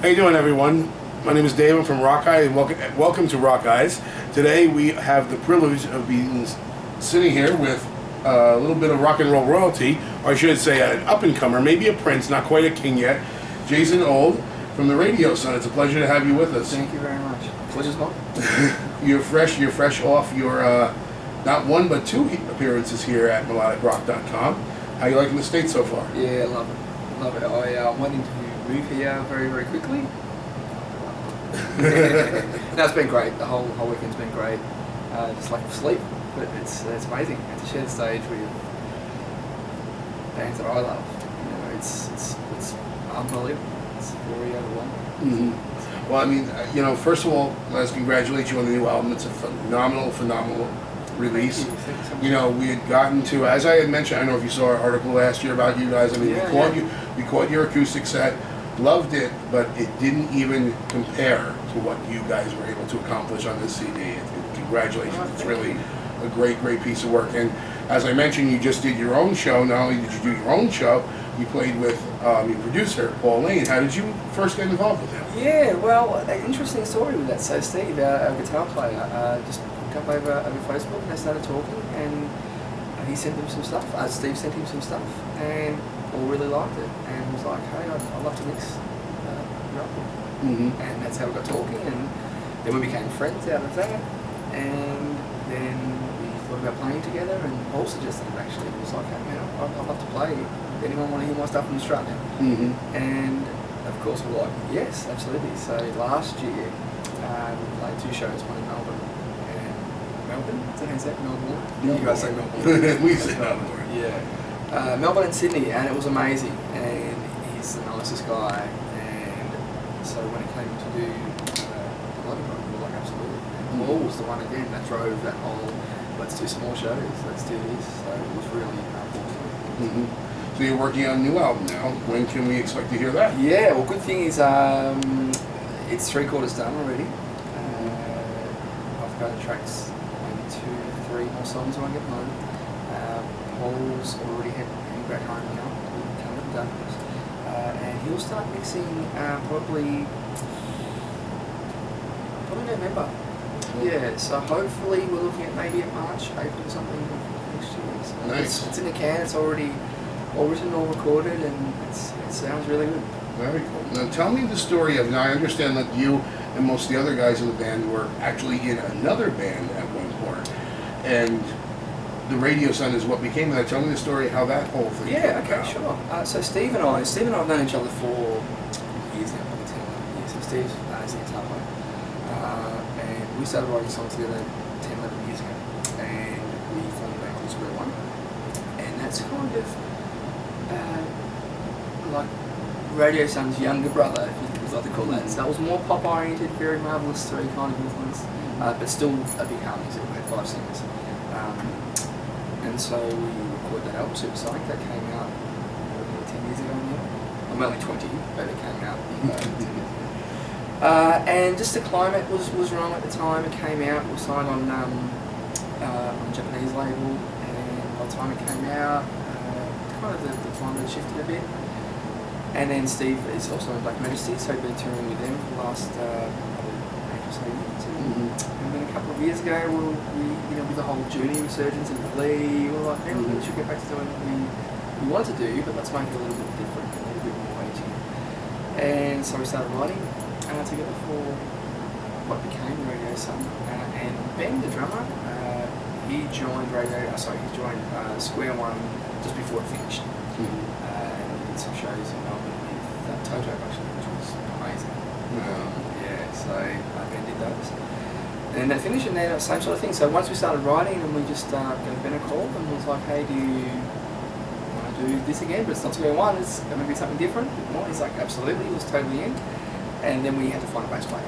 How you doing, everyone? My name is Dave. I'm from Rockeyez. Welcome to Rockeyez. Today we have the privilege of being sitting here with a little bit of rock and roll royalty, or I should say an up-and-comer, maybe a prince, not quite a king yet, Jason Old from the Radio Son. It's a pleasure to have you with us. Thank you very much. Pleasure's mine. You're fresh off your not one but two appearances here at melodicrock.com. How you liking the state so far? Yeah, I love it. I'm wanting to move here very, very quickly. No, it's been great. The whole weekend's been great. Just like sleep, but it's amazing. And to share the stage with bands that I love, you know, it's unbelievable. It's very overwhelming. Mm-hmm. Well, I mean, you know, first of all, let's congratulate you on the new album. It's a phenomenal release. Thank you so much. You know, we had gotten to, as I had mentioned, I don't know if you saw our article last year about you guys. I mean, we caught your acoustic set, loved it, but it didn't even compare to what you guys were able to accomplish on this CD. Congratulations. Oh, it's really a great piece of work. And as I mentioned, you just did your own show. Not only did you do your own show, you played with your producer, Paul Lane. How did you first get involved with him? Yeah, well, an interesting story with that. So Steve, our guitar player, just hooked up over Facebook, and they started talking, and he sent them some stuff. Steve sent him some stuff, and Paul really liked it, and was like, hey, I'd love to mix your album. Mm-hmm. And that's how we got talking, and then we became friends out of that, and then we thought about playing together, and Paul suggested it actually. He was like, hey man, I'd love to play. Anyone want to hear my stuff in Australia? Mm-hmm. And of course we're like, yes, absolutely. So last year we played two shows, one in Melbourne and Melbourne. Is that how you say it? Melbourne? You guys say Melbourne. We say Melbourne. Yeah. Melbourne and Sydney, and it was amazing. And he's the nicest guy. And so when it came to do Melodic Rock, we were like, absolutely. And Paul was the one again that drove that whole, let's do some more shows, let's do this. So it was really awesome. Mm-hmm. So you're working on a new album now. When can we expect to hear that? Yeah, well, good thing is it's 3/4 done already. I've got tracks, maybe 2, 3 more songs when I get home. Paul's already heading back home now to Canada, and he'll start mixing probably November. Yeah, so hopefully we're looking at maybe in March, April or something next year. So nice. It's in the can. It's already all written, all recorded, and it sounds really good. Very cool. Now tell me the story of, now I understand that you and most of the other guys in the band were actually in another band at one point, and the Radio Son is what became that. Tell me the story how that whole thing Yeah, came okay, about. sure. So Steve and I have known each other for years now, probably 10 years. So Steve's a guitar player. And we started writing songs together 10, 11 years ago, and we formed a band called Square One, and that's kind of like Radio Son's younger brother, if you like to call that. So that was more pop oriented, very Marvelous 3 kind of influence, but still a big harmony. We had 5 singers, and so we recorded that album Supersonic that came out 10 years ago now. I'm only 20, but it came out 10 years ago. And just the climate was wrong at the time. It came out, we signed on a Japanese label, and by the time it came out, kind of the climate had shifted a bit. And then Steve is also in Black Majesty, so he'd been touring with them for the last 8 or so years. And then a couple of years ago, we with the whole Journey resurgence and Flea, we were like, maybe we should get back to doing what we want to do, but let's make it a little bit different, a little bit more edgy. And so we started writing together for what became Radio Son. And Ben, the drummer, he joined Square One just before it finished. And we did some shows in Melbourne with Toto actually, which was amazing. So Ben did those. And they finished, and then same sort of thing. So once we started writing, and we just gave Ben a call and was like, hey, do you want to do this again? But it's not Square One, it's going to be something different. He's like, absolutely, he was totally in. And then we had to find a bass player.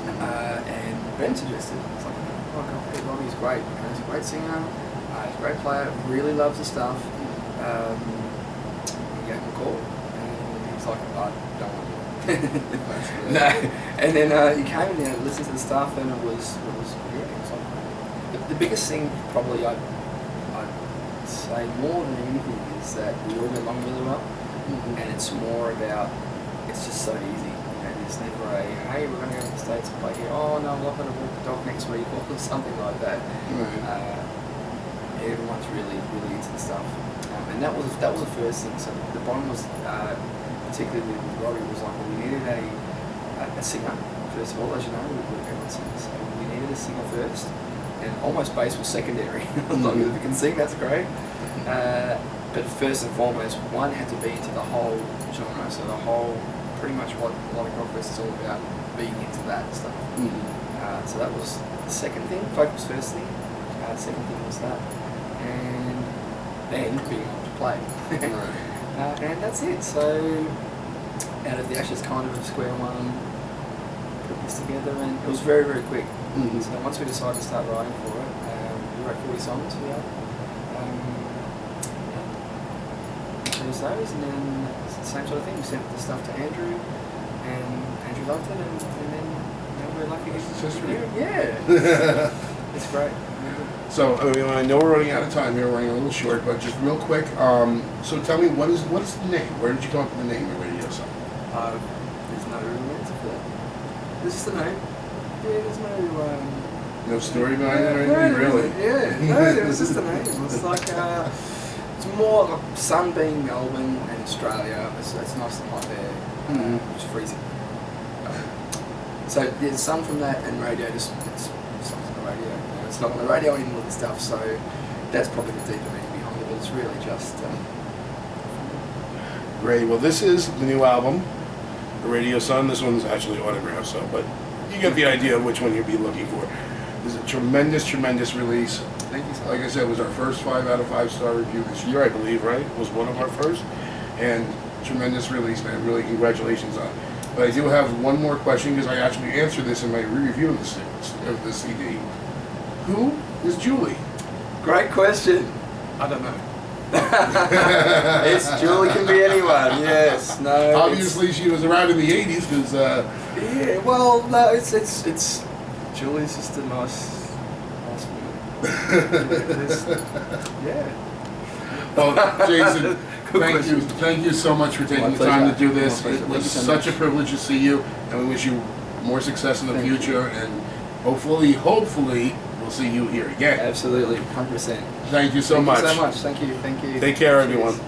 And Ben suggested, it's like, oh god, Robbie's great. He's a great singer, he's a great player, really loves the stuff. We gave him a call, and he was like, I don't want to do it. No. And then he came in there and listened to the stuff, and it was like, the biggest thing probably I'd say more than anything is that we all get along really well, and it's more about, it's just so easy. It's never a, hey, we're going to go to the States and play here. Oh, no, I'm not going to walk the dog next week or something like that. Right. Everyone's really, really into the stuff. And that was the first thing. So the bond was, particularly with Robbie, was like, well, we needed a singer, first of all, as you know, everyone sings. So we needed a singer first. And almost bass was secondary. As long as we can sing, that's great. But first and foremost, one had to be into the whole genre. So the whole, pretty much what Melodic Rock is all about, being into that stuff. So that was the second thing. Folk was first thing. Second thing was that. And then being able to play. And that's it. So out of the ashes, kind of square one, put this together, and it was very, very quick. So once we decided to start writing for it, we wrote 40 songs for the album. Chose those, and then it's the same sort of thing. We sent the stuff to Andrew, and Andrew loved it, and then we're lucky to get it. Yeah. It's great. So I know we're running out of time here. We're running a little short, but just real quick. So tell me, what is the name? Where did you come up with the name of Radio Song? There's no real answer for that. This is the name. Yeah, there's no. No story behind it or anything, really? Yeah, no, it was just the name. It was like it's more like sun being Melbourne and Australia. It's nice and hot there, which is freezing. So yeah, sun from that and radio just it's on the radio. It's not on the radio anymore and stuff. So that's probably the deeper meaning behind it. But it's really just. Great. Well, this is the new album, The Radio Sun. This one's actually autographed, so but you get the idea of which one you'll be looking for. This is a tremendous, tremendous release. Thank you so much. Like I said, it was our first 5 out of 5-star review this year, I believe, right? It was one of our first. And tremendous release, man. Really, congratulations on it. But I do have one more question, because I actually answered this in my review of the CD. Who is Julie? Great question. I don't know. It's Julie, can be anyone. Yes, no. Obviously, she was around in the '80s, because. Yeah, well, no, it's Julie's just a nice woman. Yeah. Well, Jason, thank you so much for taking the time to do this. It was such a privilege to see you, and we wish you more success in the future, and hopefully, we'll see you here again. Absolutely, 100%. Thank you so much. Thank you so much. Thank you. Take care, everyone.